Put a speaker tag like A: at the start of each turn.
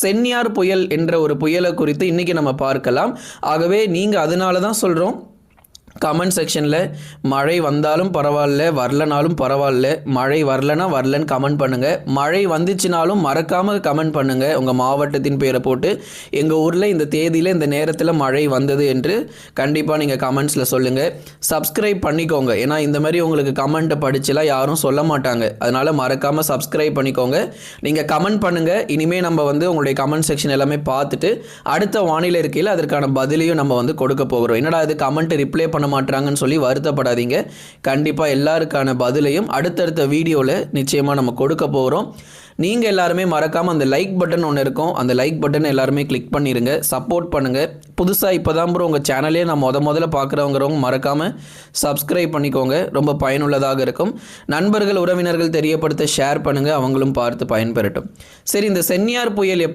A: சென்னியார் புயல் என்ற ஒரு புயலை குறித்து இன்றைக்கி நம்ம பார்க்கலாம். ஆகவே நீங்கள் அதனால தான் சொல்கிறோம், கமெண்ட் செக்ஷனில் மழை வந்தாலும் பரவாயில்ல, வரலனாலும் பரவாயில்ல, மழை வரலன்னு கமெண்ட் பண்ணுங்கள். மழை வந்துச்சுனாலும் மறக்காமல் கமெண்ட் பண்ணுங்கள். உங்கள் மாவட்டத்தின் பேரை போட்டு எங்கள் ஊரில் இந்த தேதியில் இந்த நேரத்தில் மழை வந்தது என்று கண்டிப்பாக நீங்கள் கமெண்ட்ஸில் சொல்லுங்கள். சப்ஸ்கிரைப் பண்ணிக்கோங்க. ஏன்னா இந்த மாதிரி உங்களுக்கு கமெண்ட்டை படிச்சுலாம் யாரும் சொல்ல மாட்டாங்க. அதனால் மறக்காமல் சப்ஸ்கிரைப் பண்ணிக்கோங்க. நீங்கள் கமெண்ட் பண்ணுங்கள். இனிமேல் நம்ம உங்களுடைய கமெண்ட் செக்ஷன் எல்லாமே பார்த்துட்டு அடுத்த வானிலை இருக்கையில் அதற்கான பதிலையும் நம்ம கொடுக்க போகிறோம். என்னடா இது கமெண்ட் ரிப்ளை பண்ண மாட்டாங்கன்னு சொல்லி வருத்தப்படாதீங்க. கண்டிப்பாக எல்லாருக்கான பதிலையும் அடுத்தடுத்த வீடியோவில் நிச்சயமாக நம்ம கொடுக்க போகிறோம். நீங்கள் எல்லாருமே மறக்காமல் அந்த லைக் பட்டன் ஒன்று இருக்கும், அந்த லைக் பட்டன் எல்லாருமே கிளிக் பண்ணிடுங்க, சப்போர்ட் பண்ணுங்கள். புதுசாக இப்போ தான் ப்ரோ உங்கள் சேனலே நான் முதல்ல பார்க்குறவங்கிறவங்க மறக்காமல் சப்ஸ்கிரைப் பண்ணிக்கோங்க. ரொம்ப பயனுள்ளதாக இருக்கும். நண்பர்கள் உறவினர்கள் தெரியப்படுத்த ஷேர் பண்ணுங்கள், அவங்களும் பார்த்து பயன்பெறட்டும். சரி, இந்த சென்னியார் புயல்